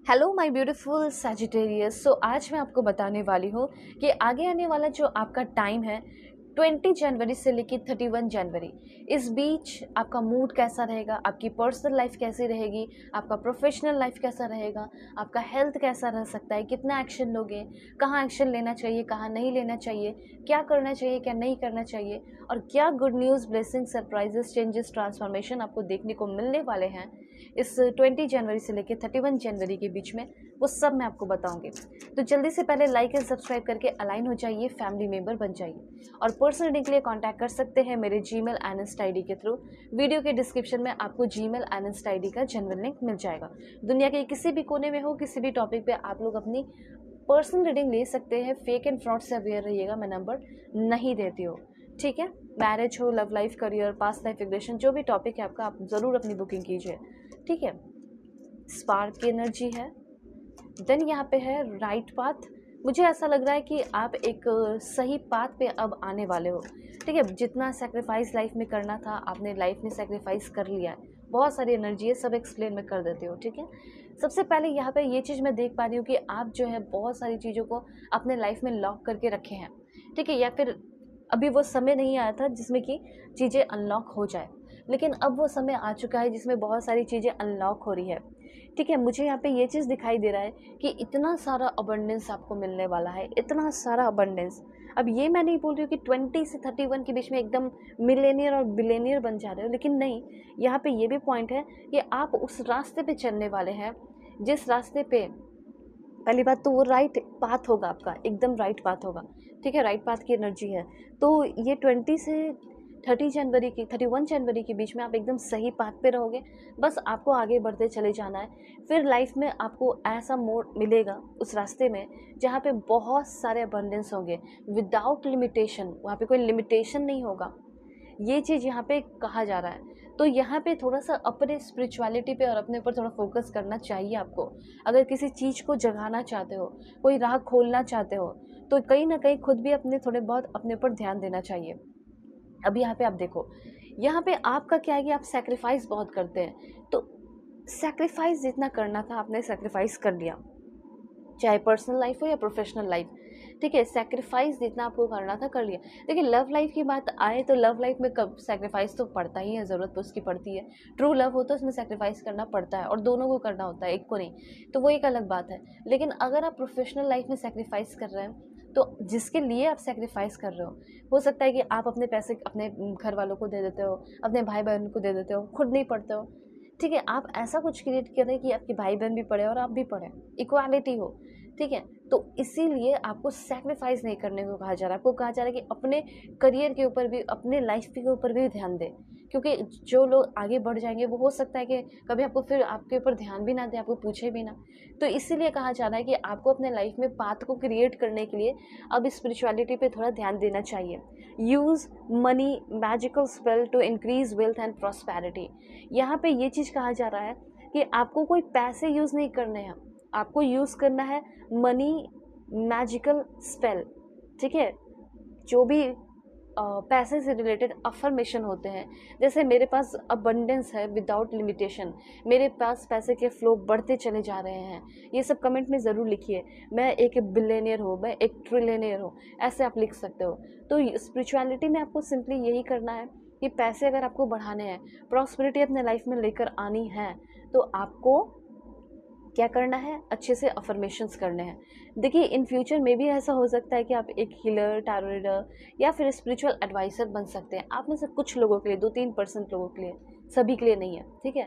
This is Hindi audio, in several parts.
Hello my beautiful Sagittarius. आज मैं आपको बताने वाली हूँ कि आगे आने वाला जो आपका टाइम है 20 जनवरी से लेकर 31 जनवरी, इस बीच आपका मूड कैसा रहेगा, आपकी पर्सनल लाइफ कैसी रहेगी, आपका प्रोफेशनल लाइफ कैसा रहेगा, आपका हेल्थ कैसा रह सकता है, कितना एक्शन लोगे, कहाँ एक्शन लेना चाहिए, कहाँ नहीं लेना चाहिए, क्या करना चाहिए, क्या नहीं करना चाहिए, और क्या good news, blessing, surprises, changes, transformation आपको देखने को मिलने वाले हैं इस 20 जनवरी से लेकर 31 जनवरी के बीच में, वो सब मैं आपको बताऊंगी। तो जल्दी से पहले लाइक एंड सब्सक्राइब करके अलाइन हो जाइए, फैमिली मेंबर बन जाइए। और पर्सनल रीडिंग के लिए कांटेक्ट कर सकते हैं मेरे जीमेल एंड इंस्टा आईडी के थ्रू। वीडियो के डिस्क्रिप्शन में आपको जीमेल एंड इंस्टा आईडी का जेन्युइन लिंक मिल जाएगा। दुनिया के किसी भी कोने में हो, किसी भी टॉपिक पे आप लोग अपनी पर्सनल रीडिंग ले सकते हैं। फेक एंड फ्रॉड से अवेयर रहिएगा, मैं नंबर नहीं देती हूँ, ठीक है। मैरिज हो, love life, career, past life regression, जो भी टॉपिक है आपका, आप ज़रूर अपनी बुकिंग कीजिए, ठीक है। स्पार्क की एनर्जी है, देन यहाँ पे है राइट पाथ। मुझे ऐसा लग रहा है कि आप एक सही पाथ पे अब आने वाले हो, ठीक है। जितना सेक्रीफाइस लाइफ में करना था आपने लाइफ में सेक्रीफाइस कर लिया है। बहुत सारी एनर्जी है, सब एक्सप्लेन मैं कर देती हूँ, ठीक है। सबसे पहले यहाँ पे ये चीज़ मैं देख पा रही हूँ कि आप जो है बहुत सारी चीज़ों को अपने लाइफ में लॉक करके रखे हैं, ठीक है, या फिर अभी वो समय नहीं आया था जिसमें कि चीज़ें अनलॉक हो जाए, लेकिन अब वो समय आ चुका है जिसमें बहुत सारी चीज़ें अनलॉक हो रही है, ठीक है। मुझे यहाँ पे ये चीज़ दिखाई दे रहा है कि इतना सारा अबंडेंस आपको मिलने वाला है, इतना सारा अबंडेंस। अब ये मैं नहीं बोल रही हूँ कि 20 से 31 के बीच में एकदम मिलेनियर और बिलेनियर बन जा रहे हो, लेकिन नहीं, यहाँ पे ये भी पॉइंट है कि आप उस रास्ते पे चलने वाले हैं जिस रास्ते पे, पहली बात तो वो राइट पाथ होगा आपका, एकदम राइट पाथ होगा, ठीक है। राइट पाथ की एनर्जी है, तो ये 20 से 31 जनवरी के बीच में आप एकदम सही पाथ पे रहोगे। बस आपको आगे बढ़ते चले जाना है। फिर लाइफ में आपको ऐसा मोड़ मिलेगा उस रास्ते में जहाँ पे बहुत सारे अबंडेंस होंगे विदाउट लिमिटेशन, वहाँ पे कोई लिमिटेशन नहीं होगा। ये चीज़ यहाँ पे कहा जा रहा है। तो यहाँ पे थोड़ा सा अपने स्पिरिचुअलिटी पे और अपने ऊपर थोड़ा फोकस करना चाहिए आपको। अगर किसी चीज़ को जगाना चाहते हो, कोई राह खोलना चाहते हो, तो कहीं ना कहीं खुद भी अपने थोड़े बहुत अपने ऊपर ध्यान देना चाहिए। अब यहाँ पे आप देखो, यहाँ पे आपका क्या है कि आप सेक्रीफाइस बहुत करते हैं, तो सेक्रीफाइस जितना करना था आपने सेक्रीफाइस कर लिया, चाहे पर्सनल लाइफ हो या प्रोफेशनल लाइफ, ठीक है। सेक्रीफाइस जितना आपको करना था कर लिया। देखिए, लव लाइफ की बात आए तो लव लाइफ में कब सेक्रीफाइस तो पड़ता ही है, ज़रूरत तो उसकी पड़ती है। ट्रू लव हो तो उसमें सेक्रीफाइस करना पड़ता है, और दोनों को करना होता है, एक को नहीं, तो वो एक अलग बात है। लेकिन अगर आप प्रोफेशनल लाइफ में सेक्रीफाइस कर रहे हैं, तो जिसके लिए आप सेक्रीफाइस कर रहे हो सकता है कि आप अपने पैसे अपने घर वालों को दे देते हो, अपने भाई बहन को दे देते हो, खुद नहीं पढ़ते हो, ठीक है। आप ऐसा कुछ क्रिएट करें कि आपके भाई बहन भी पढ़े और आप भी पढ़ें, इक्वालिटी हो, ठीक है। तो इसीलिए आपको सेक्रीफाइस नहीं करने को कहा जा रहा है। आपको कहा जा रहा है कि अपने करियर के ऊपर भी, अपने लाइफ के ऊपर भी ध्यान दें, क्योंकि जो लोग आगे बढ़ जाएंगे वो हो सकता है कि कभी आपको फिर आपके ऊपर ध्यान भी ना दें, आपको पूछे भी ना। तो इसीलिए कहा जा रहा है कि आपको अपने लाइफ में पाथ को क्रिएट करने के लिए अब स्पिरिचुअलिटी पे थोड़ा ध्यान देना चाहिए। Use money magical spell to increase wealth and prosperity. यहाँ पे ये चीज़ कहा जा रहा है कि आपको कोई पैसे यूज़ नहीं करने हैं, आपको यूज़ करना है मनी मैजिकल स्पेल, ठीक है। जो भी पैसे से रिलेटेड अफर्मेशन होते हैं, जैसे मेरे पास अबंडेंस है विदाउट लिमिटेशन, मेरे पास पैसे के फ्लो बढ़ते चले जा रहे हैं, ये सब कमेंट में ज़रूर लिखिए। मैं एक बिलियनियर हूँ, मैं एक ट्रिलियनियर हूँ, ऐसे आप लिख सकते हो। तो स्पिरिचुअलिटी में आपको सिंपली यही करना है कि पैसे अगर आपको बढ़ाने हैं, प्रॉस्पेरिटी अपने लाइफ में लेकर आनी है, तो आपको क्या करना है, अच्छे से अफर्मेशंस करने हैं। देखिए, इन फ्यूचर में भी ऐसा हो सकता है कि आप एक हीलर, टैरो रीडर या फिर स्पिरिचुअल एडवाइज़र बन सकते हैं। आप में से कुछ लोगों के लिए, 2-3% लोगों के लिए, सभी के लिए नहीं है, ठीक है।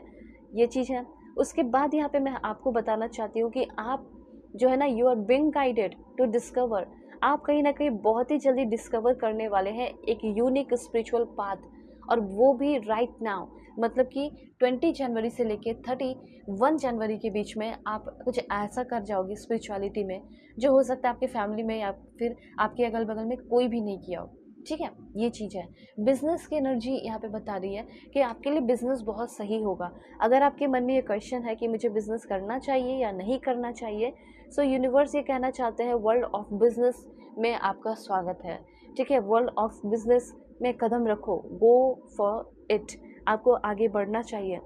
ये चीज़ है। उसके बाद यहाँ पे मैं आपको बताना चाहती हूँ कि आप जो है ना, you are being guided to discover, आप कहीं ना कहीं बहुत ही जल्दी डिस्कवर करने वाले हैं एक यूनिक स्पिरिचुअल पाथ, और वो भी राइट नाउ। मतलब कि 20 जनवरी से लेके 31 जनवरी के बीच में आप कुछ ऐसा कर जाओगे स्पिरिचुअलिटी में जो हो सकता है आपके फैमिली में या फिर आपके अगल बगल में कोई भी नहीं किया हो, ठीक है। ये चीज़ है। बिजनेस की एनर्जी यहाँ पे बता रही है कि आपके लिए बिजनेस बहुत सही होगा। अगर आपके मन में ये क्वेश्चन है कि मुझे बिजनेस करना चाहिए या नहीं करना चाहिए, सो यूनिवर्स ये कहना चाहते हैं वर्ल्ड ऑफ बिजनेस में आपका स्वागत है, ठीक है। वर्ल्ड ऑफ बिजनेस में कदम रखो, गो फॉर इट, आपको आगे बढ़ना चाहिए,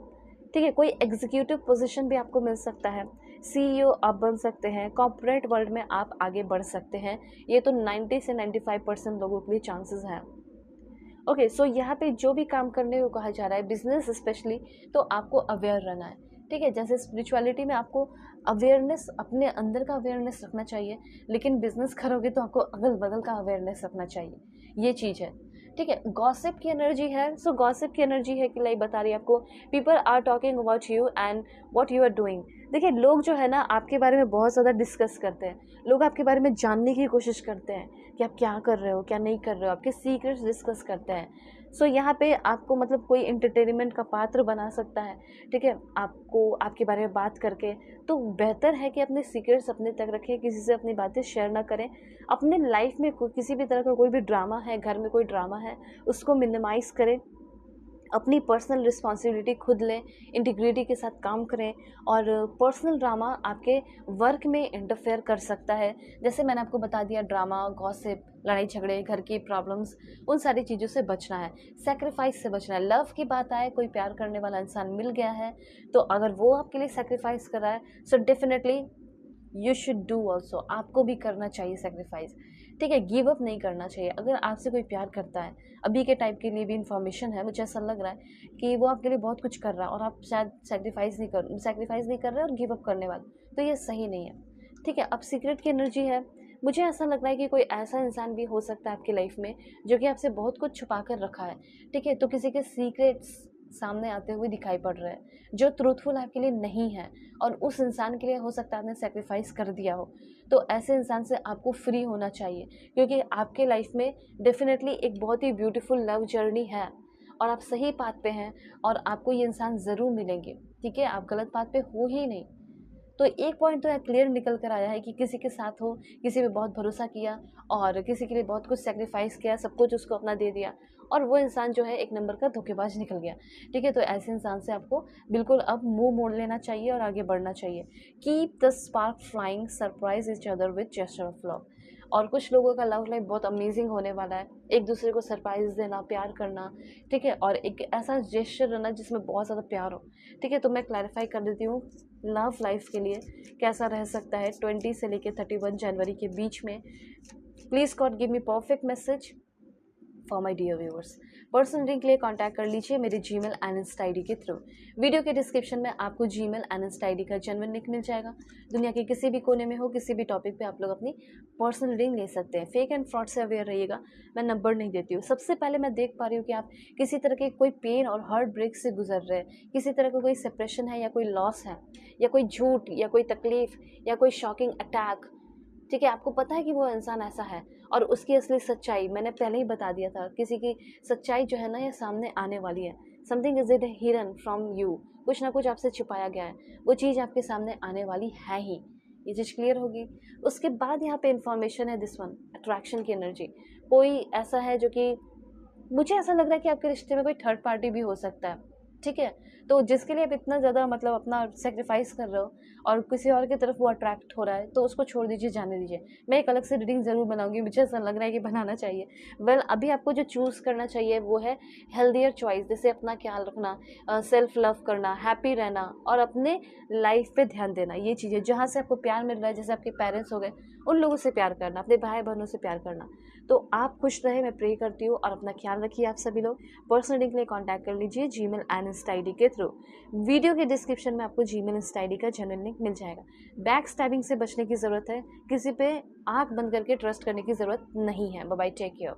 ठीक है। कोई एग्जीक्यूटिव पोजीशन भी आपको मिल सकता है, CEO आप बन सकते हैं, कॉर्पोरेट वर्ल्ड में आप आगे बढ़ सकते हैं। ये तो 90 से 95% लोगों के लिए चांसेस हैं। ओके, सो यहाँ पे जो भी काम करने को कहा जा रहा है, बिजनेस स्पेशली, तो आपको अवेयर रहना है। ठीक है, जैसे स्पिरिचुअलिटी में आपको अवेयरनेस, अपने अंदर का अवेयरनेस रखना चाहिए, लेकिन बिजनेस करोगे तो आपको अगल बगल का अवेयरनेस रखना चाहिए, ये चीज़ है। ठीक है, गॉसिप की एनर्जी है, सो गॉसिप की एनर्जी है कि लाइक बता रही है आपको, people are talking about you and what you are doing. देखिए, लोग जो है ना आपके बारे में बहुत ज़्यादा डिस्कस करते हैं, लोग आपके बारे में जानने की कोशिश करते हैं कि आप क्या कर रहे हो, क्या नहीं कर रहे हो, आपके सीक्रेट्स डिस्कस करते हैं। सो यहाँ पे आपको मतलब कोई एंटरटेनमेंट का पात्र बना सकता है। ठीक है, आपको आपके बारे में बात करके, तो बेहतर है कि अपने सीक्रेट्स अपने तक रखें, किसी से अपनी बातें शेयर ना करें। अपने लाइफ में किसी भी तरह का कोई भी ड्रामा है, घर में कोई ड्रामा है, उसको मिनिमाइज़ करें। अपनी पर्सनल रिस्पॉन्सिबिलिटी खुद लें, इंटीग्रिटी के साथ काम करें। और पर्सनल ड्रामा आपके वर्क में इंटरफेयर कर सकता है। जैसे मैंने आपको बता दिया, ड्रामा, गॉसिप, लड़ाई झगड़े, घर की प्रॉब्लम्स, उन सारी चीज़ों से बचना है, सेक्रीफाइस से बचना है। लव की बात आए, कोई प्यार करने वाला इंसान मिल गया है, तो अगर वो आपके लिए सेक्रीफाइस कर रहा है, so definitely you should do also, आपको भी करना चाहिए सेक्रीफाइस। ठीक है, गिव अप नहीं करना चाहिए। अगर आपसे कोई प्यार करता है, अभी के टाइप के लिए भी इन्फॉर्मेशन है, मुझे ऐसा लग रहा है कि वो आपके लिए बहुत कुछ कर रहा है और आप शायद सेक्रीफाइस नहीं कर रहे और गिव अप करने वाले, तो ये सही नहीं है। ठीक है, अब सीक्रेट की एनर्जी है, मुझे ऐसा लग रहा है कि कोई ऐसा इंसान भी हो सकता है आपकी लाइफ में जो कि आपसे बहुत कुछ छुपा कर रखा है। ठीक है, तो किसी के सीक्रेट्स सामने आते हुए दिखाई पड़ रहे हैं जो ट्रूथफुल आपके लिए नहीं है, और उस इंसान के लिए हो सकता है आपने सेक्रीफाइस कर दिया हो। तो ऐसे इंसान से आपको फ्री होना चाहिए, क्योंकि आपके लाइफ में डेफिनेटली एक बहुत ही ब्यूटीफुल लव जर्नी है और आप सही पाथ पे हैं, और आपको ये इंसान ज़रूर मिलेंगे। ठीक है, आप गलत पाथ पे हो ही नहीं। तो एक पॉइंट तो क्लियर निकल कर आया है कि किसी के साथ हो, किसी पे बहुत भरोसा किया और किसी के लिए बहुत कुछ सेक्रीफाइस किया, सब कुछ उसको अपना दे दिया, और वो इंसान जो है एक नंबर का धोखेबाज निकल गया। ठीक है, तो ऐसे इंसान से आपको बिल्कुल अब मुंह मोड़ लेना चाहिए और आगे बढ़ना चाहिए। Keep the spark flying, surprise each other with gesture of love. और कुछ लोगों का लव लाइफ बहुत अमेजिंग होने वाला है, एक दूसरे को सरप्राइज देना, प्यार करना। ठीक है, और एक ऐसा जेस्चर रहना जिसमें बहुत ज़्यादा प्यार हो। ठीक है, तो मैं क्लैरिफाई कर देती हूँ लव लाइफ के लिए कैसा रह सकता है 20 से लेकर 31 जनवरी के बीच में। Please God give me perfect message for my dear viewers. Personal reading के लिए कॉन्टैक्ट कर लीजिए मेरे जीमेल एंड इंस्टा आईडी के थ्रू। वीडियो के डिस्क्रिप्शन में आपको जीमेल एंड इंस्टा आईडी का जेन्युइन लिंक मिल जाएगा। दुनिया के किसी भी कोने में हो, किसी भी टॉपिक पे आप लोग अपनी पर्सनल रीडिंग ले सकते हैं। फेक एंड फ्रॉड से अवेयर रहिएगा, मैं नंबर नहीं देती हूँ। सबसे पहले मैं देख पा रही हूँ कि आप किसी तरह के कोई पेन और हार्ट ब्रेक से गुजर रहे हैं, किसी तरह का कोई सेपरेशन है या कोई लॉस है या कोई झूठ या कोई तकलीफ या कोई शॉकिंग अटैक। ठीक है, आपको पता है कि वो इंसान ऐसा है और उसकी असली सच्चाई मैंने पहले ही बता दिया था। किसी की सच्चाई जो है ना, ये सामने आने वाली है। Something is it hidden from you, कुछ ना कुछ आपसे छुपाया गया है, वो चीज़ आपके सामने आने वाली है ही। ये चीज़ क्लियर होगी। उसके बाद यहाँ पे इंफॉर्मेशन है, दिस वन अट्रैक्शन की एनर्जी। कोई ऐसा है जो कि, मुझे ऐसा लग रहा है कि आपके रिश्ते में कोई थर्ड पार्टी भी हो सकता है। ठीक है, तो जिसके लिए आप इतना ज़्यादा मतलब अपना सेक्रीफाइस कर रहे हो और किसी और की तरफ वो अट्रैक्ट हो रहा है, तो उसको छोड़ दीजिए, जाने दीजिए। मैं एक अलग से रीडिंग ज़रूर बनाऊंगी, मुझे ऐसा लग रहा है कि बनाना चाहिए। वेल, अभी आपको जो चूज़ करना चाहिए वो है हेल्दियर चॉइस, जैसे अपना ख्याल रखना, सेल्फ लव करना, हैप्पी रहना और अपने लाइफ पे ध्यान देना। ये चीज़ें जहाँ से आपको प्यार मिल रहा है, जैसे आपके पेरेंट्स हो गए, उन लोगों से प्यार करना, अपने भाई बहनों से प्यार करना। तो आप खुश रहे, मैं प्रे करती हूँ, और अपना ख्याल रखिए आप सभी लोग। पर्सनल रीडिंग के लिए कॉन्टैक्ट कर लीजिए जीमेल एंड इंस्टा आईडी के थ्रू। वीडियो के डिस्क्रिप्शन में आपको जीमेल इंस्टा आईडी का जेन्युइन लिंक मिल जाएगा। बैक स्टैबिंग से बचने की ज़रूरत है, किसी पे आंख बंद करके ट्रस्ट करने की ज़रूरत नहीं है। Bye bye, take care.